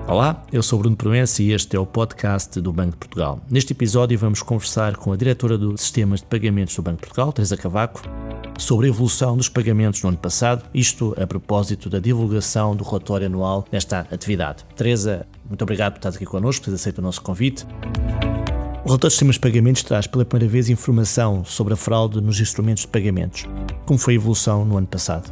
Olá, eu sou Bruno Proença e este é o podcast do Banco de Portugal. Neste episódio vamos conversar com a diretora do Sistemas de Pagamentos do Banco de Portugal, Teresa Cavaco, sobre a evolução dos pagamentos no ano passado, isto a propósito da divulgação do relatório anual desta atividade. Teresa, muito obrigado por estar aqui connosco, por ter aceito o nosso convite. O relatório de Sistemas de Pagamentos traz pela primeira vez informação sobre a fraude nos instrumentos de pagamentos. Como foi a evolução no ano passado?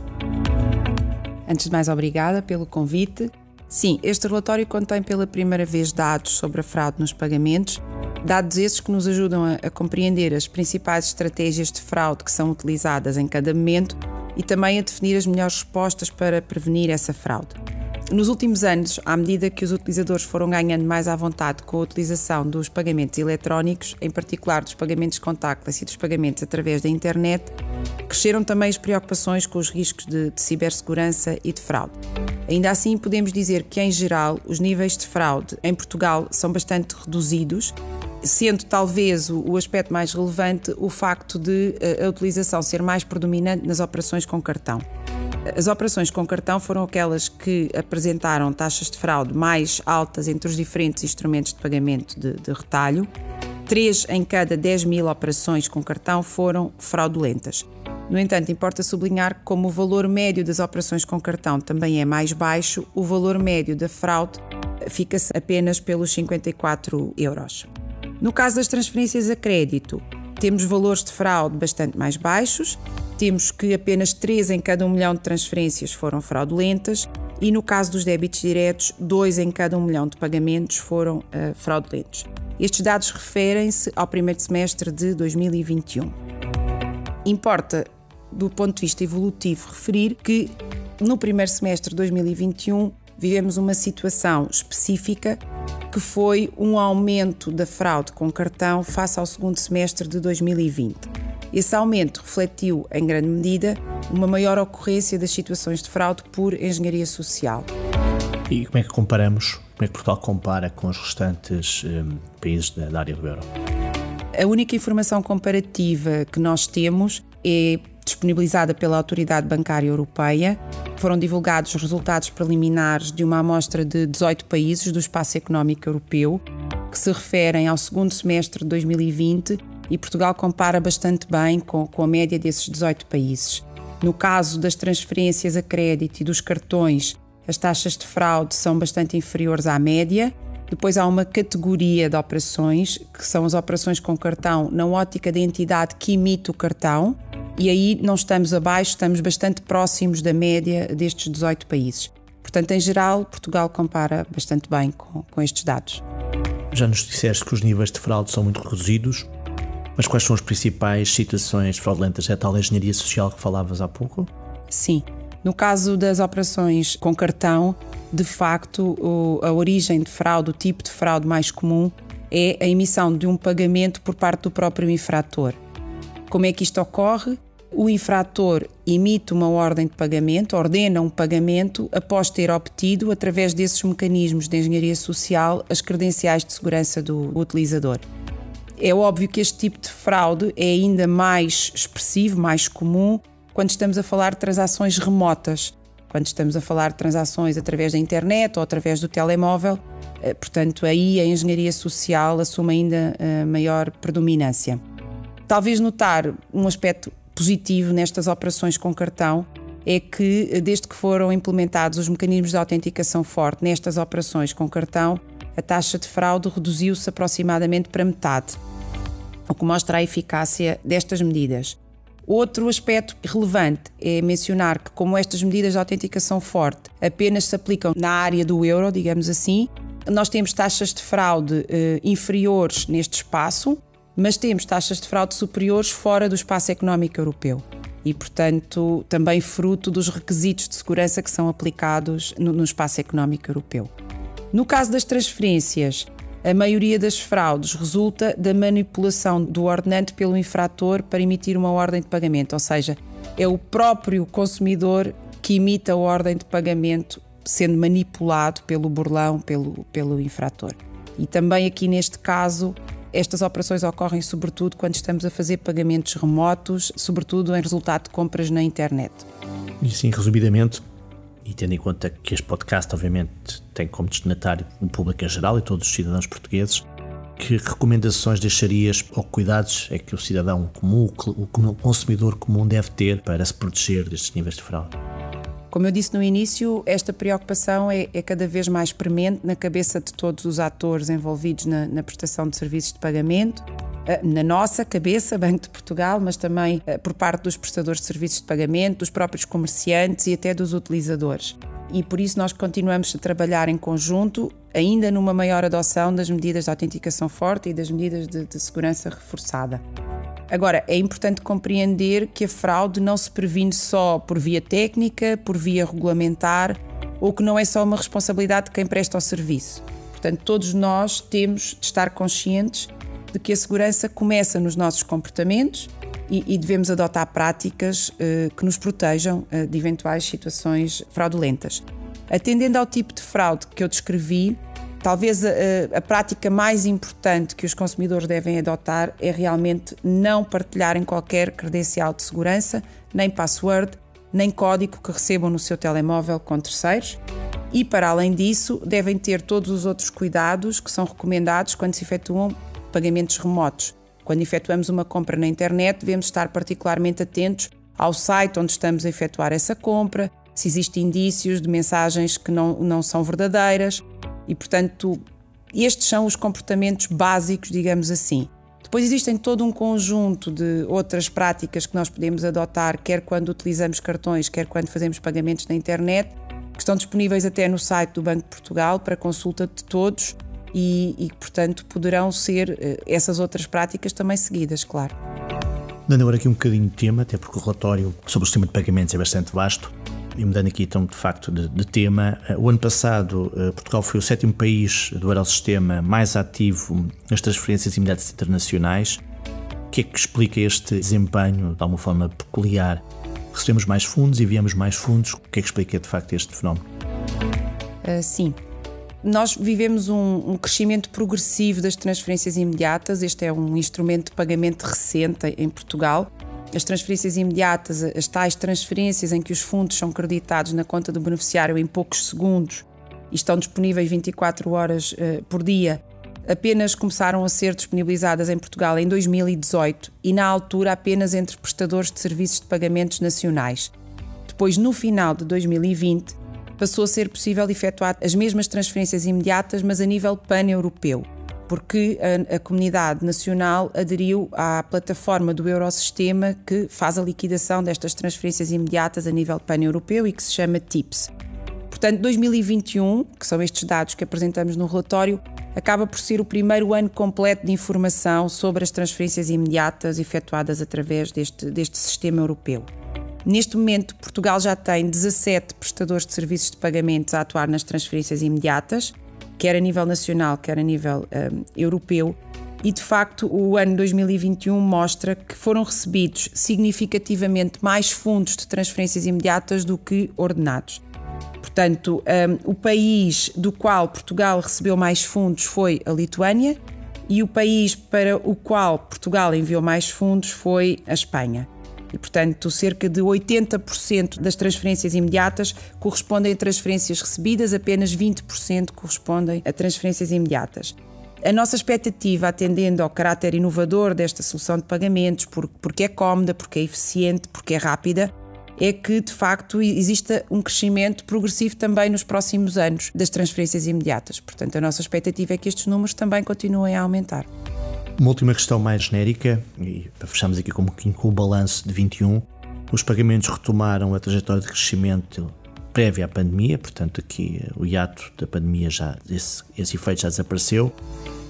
Antes de mais, obrigada pelo convite. Sim, este relatório contém pela primeira vez dados sobre a fraude nos pagamentos, dados esses que nos ajudam a compreender as principais estratégias de fraude que são utilizadas em cada momento e também a definir as melhores respostas para prevenir essa fraude. Nos últimos anos, à medida que os utilizadores foram ganhando mais à vontade com a utilização dos pagamentos eletrónicos, em particular dos pagamentos contactless e dos pagamentos através da internet, cresceram também as preocupações com os riscos de cibersegurança e de fraude. Ainda assim, podemos dizer que, em geral, os níveis de fraude em Portugal são bastante reduzidos, sendo talvez o aspecto mais relevante o facto de a utilização ser mais predominante nas operações com cartão. As operações com cartão foram aquelas que apresentaram taxas de fraude mais altas entre os diferentes instrumentos de pagamento de retalho. 3 em cada 10 mil operações com cartão foram fraudulentas. No entanto, importa sublinhar que, como o valor médio das operações com cartão também é mais baixo, o valor médio da fraude fica-se apenas pelos 54 euros. No caso das transferências a crédito, temos valores de fraude bastante mais baixos, temos que apenas 3 em cada 1 milhão de transferências foram fraudulentas e, no caso dos débitos diretos, 2 em cada 1 milhão de pagamentos foram fraudulentos. Estes dados referem-se ao primeiro semestre de 2021. Importa, do ponto de vista evolutivo, referir que no primeiro semestre de 2021 vivemos uma situação específica que foi um aumento da fraude com cartão face ao segundo semestre de 2020. Esse aumento refletiu, em grande medida, uma maior ocorrência das situações de fraude por engenharia social. E como é que comparamos, como é que Portugal compara com os restantes países da área do euro? A única informação comparativa que nós temos é disponibilizada pela Autoridade Bancária Europeia. Foram divulgados os resultados preliminares de uma amostra de 18 países do Espaço Económico Europeu, que se referem ao segundo semestre de 2020, e Portugal compara bastante bem com a média desses 18 países. No caso das transferências a crédito e dos cartões, as taxas de fraude são bastante inferiores à média. Depois há uma categoria de operações, que são as operações com cartão na ótica da entidade que emite o cartão, e aí não estamos abaixo, estamos bastante próximos da média destes 18 países. Portanto, em geral, Portugal compara bastante bem com estes dados. Já nos disseste que os níveis de fraude são muito reduzidos, mas quais são as principais situações fraudulentas? É a tal engenharia social que falavas há pouco? Sim. No caso das operações com cartão, de facto, a origem de fraude, o tipo de fraude mais comum é a emissão de um pagamento por parte do próprio infrator. Como é que isto ocorre? O infrator emite uma ordem de pagamento, ordena um pagamento após ter obtido, através desses mecanismos de engenharia social, as credenciais de segurança do utilizador. É óbvio que este tipo de fraude é ainda mais expressivo, mais comum, quando estamos a falar de transações remotas, quando estamos a falar de transações através da internet ou através do telemóvel. Portanto, aí a engenharia social assume ainda maior predominância. Talvez notar um aspecto positivo nestas operações com cartão é que, desde que foram implementados os mecanismos de autenticação forte nestas operações com cartão, a taxa de fraude reduziu-se aproximadamente para metade, o que mostra a eficácia destas medidas. Outro aspecto relevante é mencionar que, como estas medidas de autenticação forte apenas se aplicam na área do euro, digamos assim, nós temos taxas de fraude inferiores neste espaço, mas temos taxas de fraude superiores fora do espaço económico europeu e, portanto, também fruto dos requisitos de segurança que são aplicados no espaço económico europeu. No caso das transferências, a maioria das fraudes resulta da manipulação do ordenante pelo infrator para emitir uma ordem de pagamento, ou seja, é o próprio consumidor que emite a ordem de pagamento sendo manipulado pelo burlão, pelo infrator. E também aqui neste caso, estas operações ocorrem sobretudo quando estamos a fazer pagamentos remotos, sobretudo em resultado de compras na internet. E assim, resumidamente, e tendo em conta que este podcast obviamente tem como destinatário o público em geral e todos os cidadãos portugueses. Que recomendações deixarias ou cuidados é que o cidadão comum, o consumidor comum deve ter para se proteger destes níveis de fraude? Como eu disse no início, esta preocupação é cada vez mais premente na cabeça de todos os atores envolvidos na prestação de serviços de pagamento, na nossa cabeça, Banco de Portugal, mas também por parte dos prestadores de serviços de pagamento, dos próprios comerciantes e até dos utilizadores. E por isso nós continuamos a trabalhar em conjunto, ainda numa maior adoção das medidas de autenticação forte e das medidas de segurança reforçada. Agora, é importante compreender que a fraude não se previne só por via técnica, por via regulamentar, ou que não é só uma responsabilidade de quem presta o serviço. Portanto, todos nós temos de estar conscientes de que a segurança começa nos nossos comportamentos e devemos adotar práticas que nos protejam de eventuais situações fraudulentas. Atendendo ao tipo de fraude que eu descrevi, talvez a prática mais importante que os consumidores devem adotar é realmente não partilharem qualquer credencial de segurança, nem password, nem código que recebam no seu telemóvel com terceiros. E, para além disso, devem ter todos os outros cuidados que são recomendados quando se efetuam pagamentos remotos. Quando efetuamos uma compra na internet, devemos estar particularmente atentos ao site onde estamos a efetuar essa compra, se existem indícios de mensagens que não são verdadeiras e, portanto, estes são os comportamentos básicos, digamos assim. Depois existem todo um conjunto de outras práticas que nós podemos adotar, quer quando utilizamos cartões, quer quando fazemos pagamentos na internet, que estão disponíveis até no site do Banco de Portugal para consulta de todos e portanto, poderão ser essas outras práticas também seguidas, claro. Dando agora aqui um bocadinho de tema, até porque o relatório sobre o sistema de pagamentos é bastante vasto, e mudando aqui então de facto de tema, o ano passado Portugal foi o 7º país do Eurosistema mais ativo nas transferências imediatas internacionais. O que é que explica este desempenho de alguma forma peculiar? Recebemos mais fundos, enviamos mais fundos, o que é que explica de facto este fenómeno? Sim. Nós vivemos um crescimento progressivo das transferências imediatas. Este é um instrumento de pagamento recente em Portugal. As transferências imediatas, as tais transferências em que os fundos são creditados na conta do beneficiário em poucos segundos e estão disponíveis 24 horas por dia, apenas começaram a ser disponibilizadas em Portugal em 2018 e, na altura, apenas entre prestadores de serviços de pagamentos nacionais. Depois, no final de 2020, passou a ser possível efetuar as mesmas transferências imediatas, mas a nível pan-europeu, porque a comunidade nacional aderiu à plataforma do Eurosistema que faz a liquidação destas transferências imediatas a nível pan-europeu e que se chama TIPS. Portanto, 2021, que são estes dados que apresentamos no relatório, acaba por ser o primeiro ano completo de informação sobre as transferências imediatas efetuadas através deste sistema europeu. Neste momento, Portugal já tem 17 prestadores de serviços de pagamentos a atuar nas transferências imediatas, quer a nível nacional, quer a nível europeu, e de facto o ano 2021 mostra que foram recebidos significativamente mais fundos de transferências imediatas do que ordenados. Portanto, o país do qual Portugal recebeu mais fundos foi a Lituânia e o país para o qual Portugal enviou mais fundos foi a Espanha. E, portanto, cerca de 80% das transferências imediatas correspondem a transferências recebidas, apenas 20% correspondem a transferências imediatas. A nossa expectativa, atendendo ao caráter inovador desta solução de pagamentos, porque é cómoda, porque é eficiente, porque é rápida, é que, de facto, exista um crescimento progressivo também nos próximos anos das transferências imediatas. Portanto, a nossa expectativa é que estes números também continuem a aumentar. Uma última questão mais genérica, e fechamos aqui com o balanço de 21. Os pagamentos retomaram a trajetória de crescimento prévia à pandemia, portanto aqui o hiato da pandemia, esse efeito já desapareceu.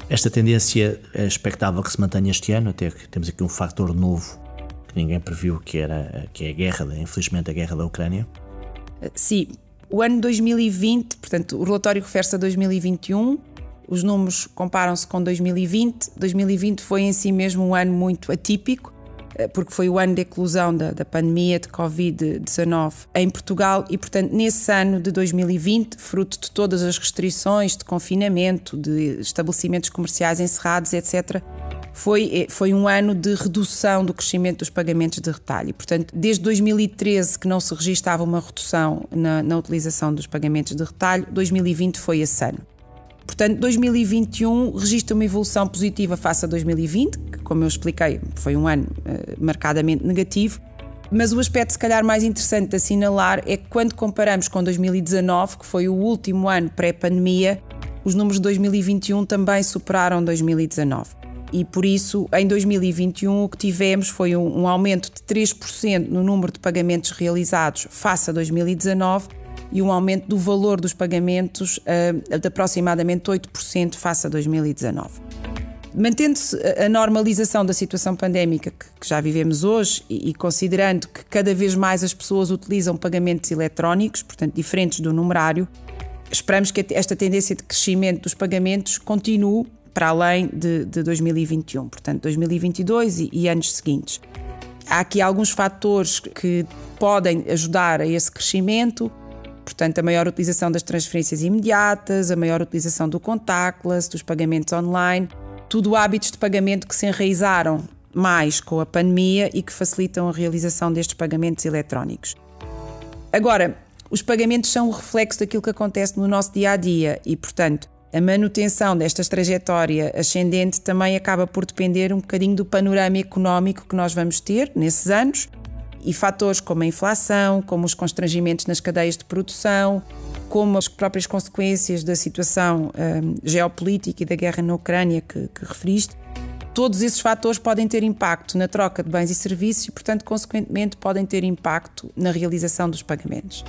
Esta tendência é expectável que se mantenha este ano, até que temos aqui um fator novo que ninguém previu, que é a guerra, infelizmente a guerra da Ucrânia. Sim, o ano 2020, portanto o relatório refere-se a 2021, os números comparam-se com 2020. 2020 foi em si mesmo um ano muito atípico, porque foi o ano de eclosão da pandemia de Covid-19 em Portugal e, portanto, nesse ano de 2020, fruto de todas as restrições de confinamento, de estabelecimentos comerciais encerrados, etc., foi um ano de redução do crescimento dos pagamentos de retalho. Portanto, desde 2013 que não se registava uma redução na utilização dos pagamentos de retalho, 2020 foi esse ano. Portanto, 2021 registra uma evolução positiva face a 2020, que, como eu expliquei, foi um ano marcadamente negativo, mas o aspecto se calhar mais interessante de assinalar é que quando comparamos com 2019, que foi o último ano pré-pandemia, os números de 2021 também superaram 2019. E por isso, em 2021, o que tivemos foi um aumento de 3% no número de pagamentos realizados face a 2019 e um aumento do valor dos pagamentos de aproximadamente 8% face a 2019. Mantendo-se a normalização da situação pandémica que já vivemos hoje e considerando que cada vez mais as pessoas utilizam pagamentos eletrónicos, portanto diferentes do numerário, esperamos que esta tendência de crescimento dos pagamentos continue para além de 2021, portanto 2022 e anos seguintes. Há aqui alguns fatores que podem ajudar a esse crescimento, portanto a maior utilização das transferências imediatas, a maior utilização do contactless, dos pagamentos online, tudo hábitos de pagamento que se enraizaram mais com a pandemia e que facilitam a realização destes pagamentos eletrónicos. Agora, os pagamentos são o reflexo daquilo que acontece no nosso dia-a-dia e, portanto, a manutenção desta trajetória ascendente também acaba por depender um bocadinho do panorama económico que nós vamos ter nesses anos e fatores como a inflação, como os constrangimentos nas cadeias de produção, como as próprias consequências da situação geopolítica e da guerra na Ucrânia que referiste. Todos esses fatores podem ter impacto na troca de bens e serviços e, portanto, consequentemente, podem ter impacto na realização dos pagamentos.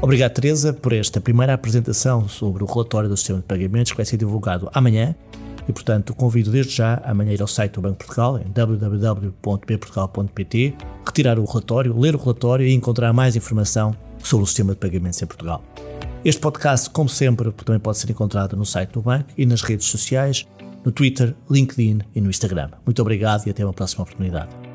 Obrigado, Teresa, por esta primeira apresentação sobre o relatório do sistema de pagamentos que vai ser divulgado amanhã e, portanto, convido desde já amanhã a ir ao site do Banco de Portugal, em www.bportugal.pt, retirar o relatório, ler o relatório e encontrar mais informação sobre o sistema de pagamentos em Portugal. Este podcast, como sempre, também pode ser encontrado no site do banco e nas redes sociais, no Twitter, LinkedIn e no Instagram. Muito obrigado e até uma próxima oportunidade.